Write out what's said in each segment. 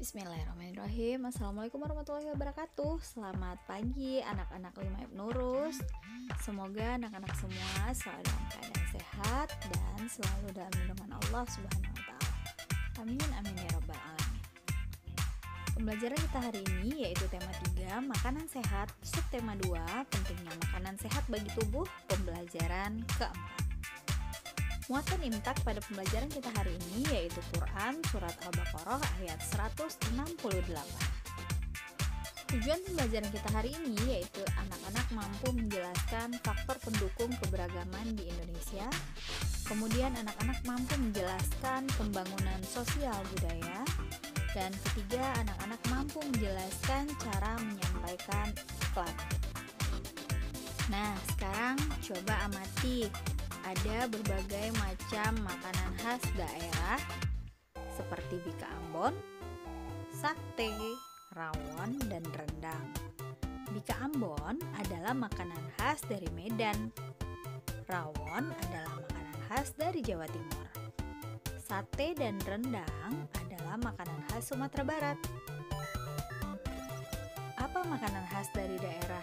Bismillahirrahmanirrahim. Assalamualaikum warahmatullahi wabarakatuh. Selamat pagi anak-anak 5 Nurus. Semoga anak-anak semua selalu dalam keadaan sehat dan selalu dalam lindungan Allah Subhanahu wa taala. Amin amin ya rabbal alamin. Pembelajaran kita hari ini yaitu tema 3, makanan sehat, subtema 2, pentingnya makanan sehat bagi tubuh, pembelajaran keempat. Muatan imtak pada pembelajaran kita hari ini yaitu Quran Surat Al-Baqarah ayat 168. Tujuan pembelajaran kita hari ini yaitu anak-anak mampu menjelaskan faktor pendukung keberagaman di Indonesia. Kemudian anak-anak mampu menjelaskan pembangunan sosial budaya. Dan ketiga, anak-anak mampu menjelaskan cara menyampaikan iklan. Nah, sekarang coba amati. Ada berbagai macam makanan khas daerah seperti bika Ambon, sate, rawon, dan rendang. Bika Ambon adalah makanan khas dari Medan. Rawon adalah makanan khas dari Jawa Timur. Sate dan rendang adalah makanan khas Sumatera Barat. Apa makanan khas dari daerah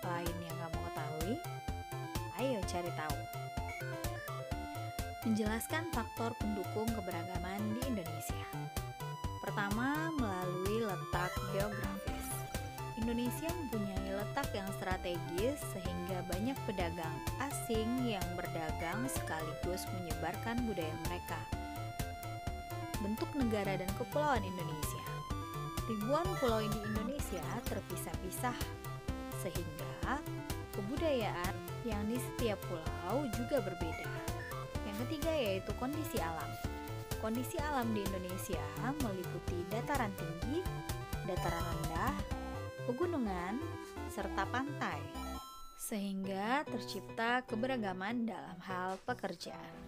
lain yang kamu ketahui? Ayo cari tahu. Menjelaskan faktor pendukung keberagaman di Indonesia. Pertama, melalui letak geografis. Indonesia mempunyai letak yang strategis sehingga banyak pedagang asing yang berdagang sekaligus menyebarkan budaya mereka. Bentuk negara dan kepulauan Indonesia. Ribuan pulau di Indonesia terpisah-pisah sehingga kebudayaan yang di setiap pulau juga berbeda. Yang ketiga yaitu kondisi alam. Kondisi alam di Indonesia meliputi dataran tinggi, dataran rendah, pegunungan, serta pantai, sehingga tercipta keberagaman dalam hal pekerjaan.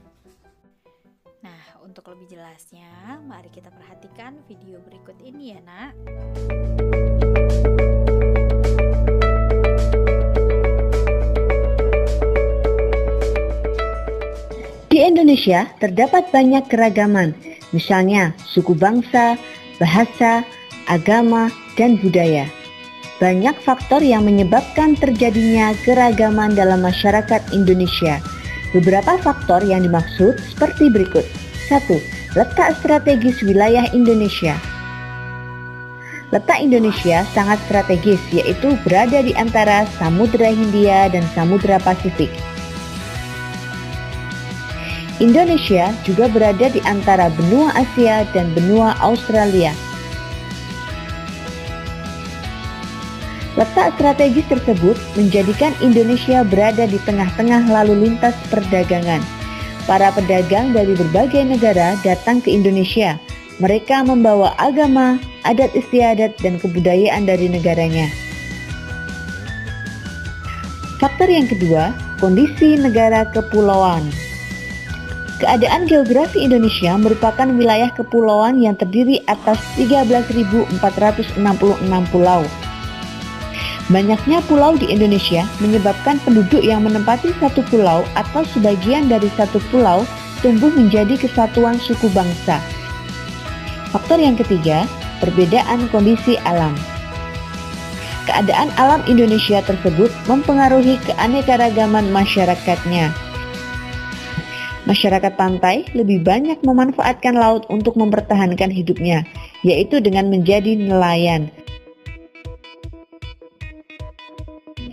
Nah, untuk lebih jelasnya, mari kita perhatikan video berikut ini ya, Nak. Di Indonesia terdapat banyak keragaman, misalnya suku bangsa, bahasa, agama, dan budaya. Banyak faktor yang menyebabkan terjadinya keragaman dalam masyarakat Indonesia. Beberapa faktor yang dimaksud seperti berikut. 1. Letak strategis wilayah Indonesia. Letak Indonesia sangat strategis, yaitu berada di antara Samudra Hindia dan Samudra Pasifik. Indonesia juga berada di antara benua Asia dan benua Australia. Letak strategis tersebut menjadikan Indonesia berada di tengah-tengah lalu lintas perdagangan. Para pedagang dari berbagai negara datang ke Indonesia. Mereka membawa agama, adat istiadat, dan kebudayaan dari negaranya. Faktor yang kedua, kondisi negara kepulauan. Keadaan geografi Indonesia merupakan wilayah kepulauan yang terdiri atas 13.466 pulau. Banyaknya pulau di Indonesia menyebabkan penduduk yang menempati satu pulau atau sebagian dari satu pulau tumbuh menjadi kesatuan suku bangsa. Faktor yang ketiga, perbedaan kondisi alam. Keadaan alam Indonesia tersebut mempengaruhi keanekaragaman masyarakatnya. Masyarakat pantai lebih banyak memanfaatkan laut untuk mempertahankan hidupnya, yaitu dengan menjadi nelayan.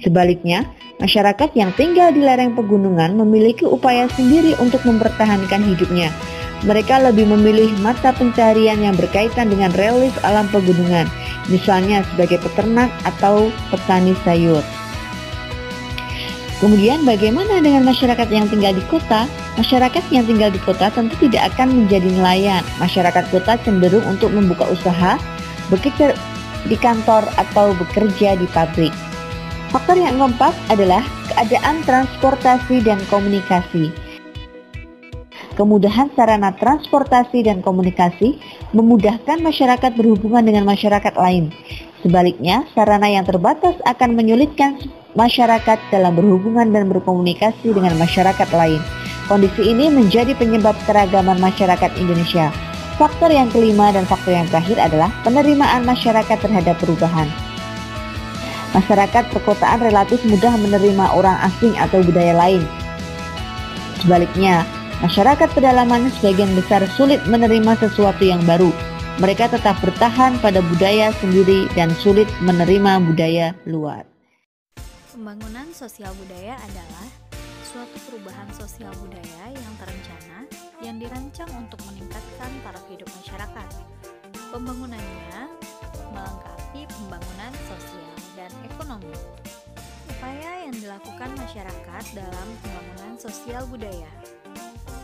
Sebaliknya, masyarakat yang tinggal di lereng pegunungan memiliki upaya sendiri untuk mempertahankan hidupnya. Mereka lebih memilih mata pencaharian yang berkaitan dengan relief alam pegunungan, misalnya sebagai peternak atau petani sayur. Kemudian bagaimana dengan masyarakat yang tinggal di kota? Masyarakat yang tinggal di kota tentu tidak akan menjadi nelayan. Masyarakat kota cenderung untuk membuka usaha, bekerja di kantor atau bekerja di pabrik. Faktor yang keempat adalah keadaan transportasi dan komunikasi. Kemudahan sarana transportasi dan komunikasi memudahkan masyarakat berhubungan dengan masyarakat lain. Sebaliknya, sarana yang terbatas akan menyulitkan masyarakat dalam berhubungan dan berkomunikasi dengan masyarakat lain. Kondisi ini menjadi penyebab keragaman masyarakat Indonesia. Faktor yang kelima dan faktor yang terakhir adalah penerimaan masyarakat terhadap perubahan. Masyarakat perkotaan relatif mudah menerima orang asing atau budaya lain. Sebaliknya, masyarakat pedalaman sebagian besar sulit menerima sesuatu yang baru. Mereka tetap bertahan pada budaya sendiri dan sulit menerima budaya luar. Pembangunan sosial budaya adalah suatu perubahan sosial budaya yang terencana yang dirancang untuk meningkatkan taraf hidup masyarakat. Pembangunannya melengkapi pembangunan sosial dan ekonomi. Upaya yang dilakukan masyarakat dalam pembangunan sosial budaya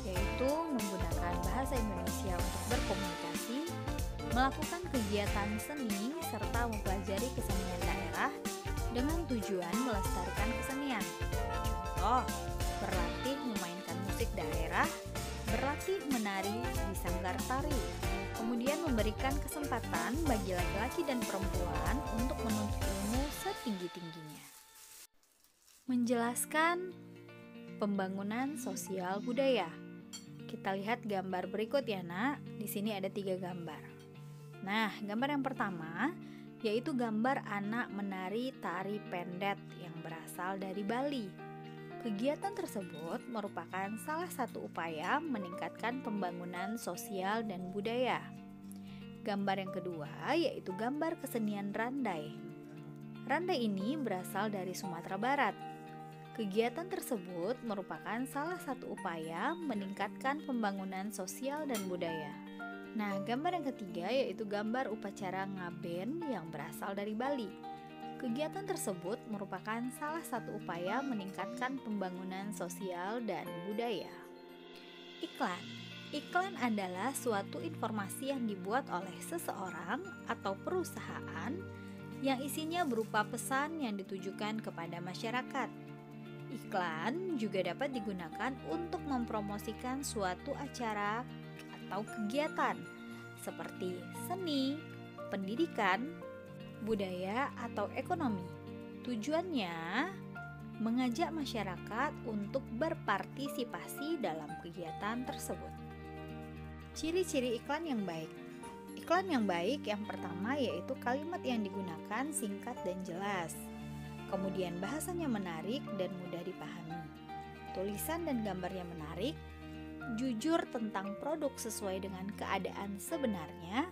yaitu menggunakan bahasa Indonesia untuk berkomunikasi, melakukan kegiatan seni, serta mempelajari kesenian daerah dengan tujuan melestarikan kesenian. Contoh, berlatih memainkan musik daerah, berlatih menari di sanggar tari, kemudian memberikan kesempatan bagi laki-laki dan perempuan untuk menuntut ilmu setinggi-tingginya. Menjelaskan pembangunan sosial budaya. Kita lihat gambar berikut ya nak. Di sini ada 3 gambar. Nah, gambar yang pertama yaitu gambar anak menari tari pendet yang berasal dari Bali. Kegiatan tersebut merupakan salah satu upaya meningkatkan pembangunan sosial dan budaya. Gambar yang kedua yaitu gambar kesenian randai. Randai ini berasal dari Sumatera Barat. Kegiatan tersebut merupakan salah satu upaya meningkatkan pembangunan sosial dan budaya. Nah, gambar yang ketiga yaitu gambar upacara ngaben yang berasal dari Bali. Kegiatan tersebut merupakan salah satu upaya meningkatkan pembangunan sosial dan budaya. Iklan. Iklan adalah suatu informasi yang dibuat oleh seseorang atau perusahaan yang isinya berupa pesan yang ditujukan kepada masyarakat. Iklan juga dapat digunakan untuk mempromosikan suatu acara atau kegiatan seperti seni, pendidikan, budaya, atau ekonomi. Tujuannya mengajak masyarakat untuk berpartisipasi dalam kegiatan tersebut. Ciri-ciri iklan yang baik. Iklan yang baik yang pertama yaitu kalimat yang digunakan singkat dan jelas. Kemudian bahasanya menarik dan mudah dipahami. Tulisan dan gambarnya menarik, jujur tentang produk sesuai dengan keadaan sebenarnya,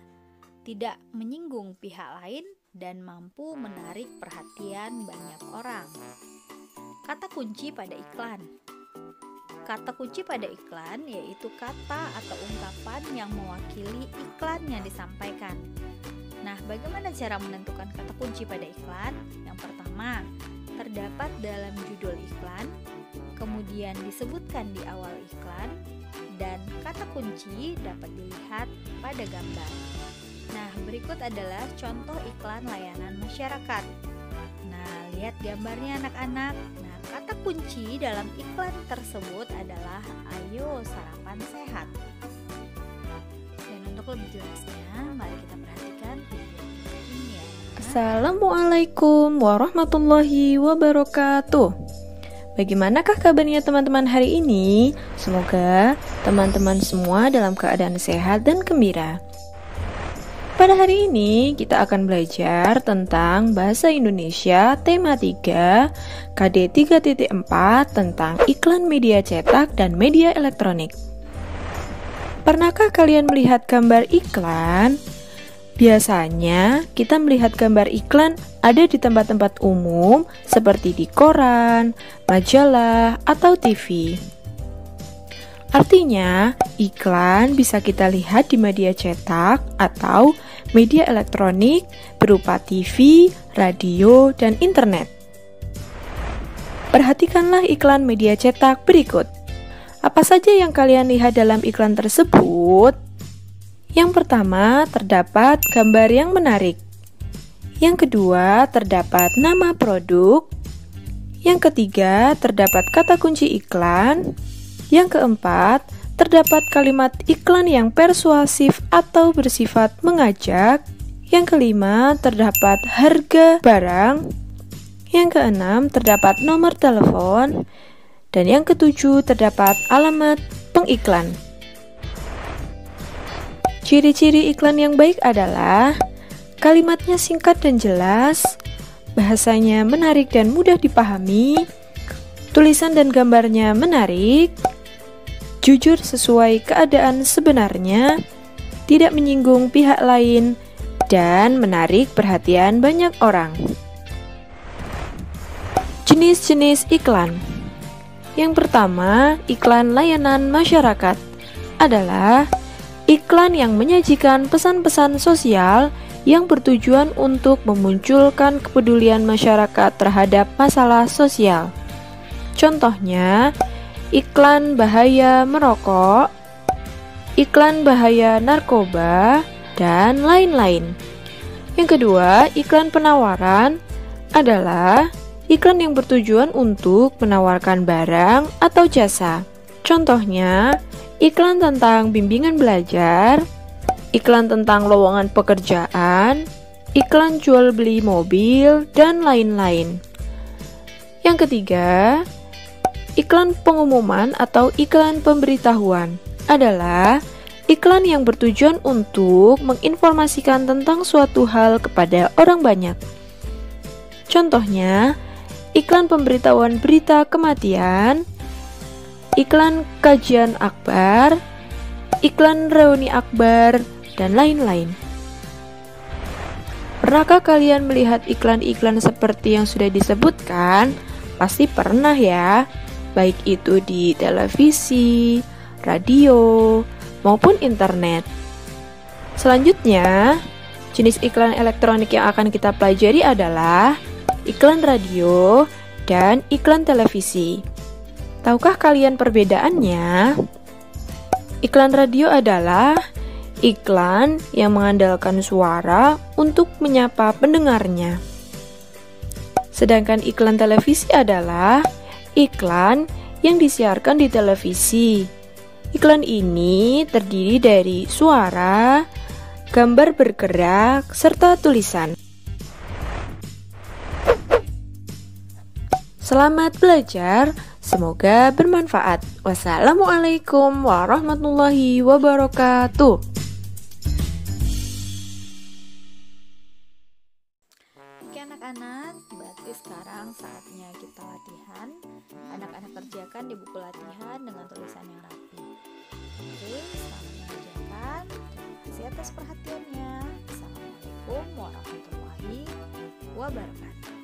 tidak menyinggung pihak lain, dan mampu menarik perhatian banyak orang. Kata kunci pada iklan. Kata kunci pada iklan yaitu kata atau ungkapan yang mewakili iklan yang disampaikan. Nah, bagaimana cara menentukan kata kunci pada iklan? Yang pertama, terdapat dalam judul iklan, kemudian disebutkan di awal iklan, dan kata kunci dapat dilihat pada gambar. Nah, berikut adalah contoh iklan layanan masyarakat. Nah, lihat gambarnya anak-anak. Nah, kata kunci dalam iklan tersebut adalah ayo sarapan sehat. Dan untuk lebih jelasnya, mari kita perhatikan video ini ya. Assalamualaikum warahmatullahi wabarakatuh. Bagaimanakah kabarnya teman-teman hari ini? Semoga teman-teman semua dalam keadaan sehat dan gembira. Pada hari ini kita akan belajar tentang Bahasa Indonesia tema 3 KD 3.4 tentang iklan media cetak dan media elektronik. Pernahkah kalian melihat gambar iklan? Biasanya kita melihat gambar iklan ada di tempat-tempat umum seperti di koran, majalah, atau TV. Artinya, iklan bisa kita lihat di media cetak atau media elektronik berupa TV, radio, dan internet. Perhatikanlah iklan media cetak berikut. Apa saja yang kalian lihat dalam iklan tersebut? Yang pertama, terdapat gambar yang menarik. Yang kedua, terdapat nama produk. Yang ketiga, terdapat kata kunci iklan. Yang keempat, terdapat kalimat iklan yang persuasif atau bersifat mengajak. Yang kelima, terdapat harga barang. Yang keenam, terdapat nomor telepon. Dan yang ketujuh, terdapat alamat pengiklan. Ciri-ciri iklan yang baik adalah kalimatnya singkat dan jelas, bahasanya menarik dan mudah dipahami, tulisan dan gambarnya menarik, jujur sesuai keadaan sebenarnya, tidak menyinggung pihak lain, dan menarik perhatian banyak orang. Jenis-jenis iklan. Yang pertama, iklan layanan masyarakat adalah iklan yang menyajikan pesan-pesan sosial yang bertujuan untuk memunculkan kepedulian masyarakat terhadap masalah sosial. Contohnya, iklan bahaya merokok, iklan bahaya narkoba, dan lain-lain. Yang kedua, iklan penawaran adalah iklan yang bertujuan untuk menawarkan barang atau jasa. Contohnya, iklan tentang bimbingan belajar, iklan tentang lowongan pekerjaan, iklan jual beli mobil, dan lain-lain. Yang ketiga, iklan pengumuman atau iklan pemberitahuan adalah iklan yang bertujuan untuk menginformasikan tentang suatu hal kepada orang banyak. Contohnya, iklan pemberitahuan berita kematian, iklan kajian akbar, iklan reuni akbar, dan lain-lain. Pernahkah kalian melihat iklan-iklan seperti yang sudah disebutkan? Pasti pernah ya, baik itu di televisi, radio, maupun internet. Selanjutnya, jenis iklan elektronik yang akan kita pelajari adalah iklan radio dan iklan televisi. Tahukah kalian perbedaannya? Iklan radio adalah iklan yang mengandalkan suara untuk menyapa pendengarnya. Sedangkan iklan televisi adalah iklan yang disiarkan di televisi. Iklan ini terdiri dari suara, gambar bergerak, serta tulisan. Selamat belajar, semoga bermanfaat. Wassalamualaikum warahmatullahi wabarakatuh. Oke anak-anak, berarti sekarang saatnya kita latihan. Anak-anak kerjakan di buku latihan dengan tulisan yang rapi. Oke, selamat mengerjakan. Terima kasih atas perhatiannya. Assalamualaikum warahmatullahi wabarakatuh.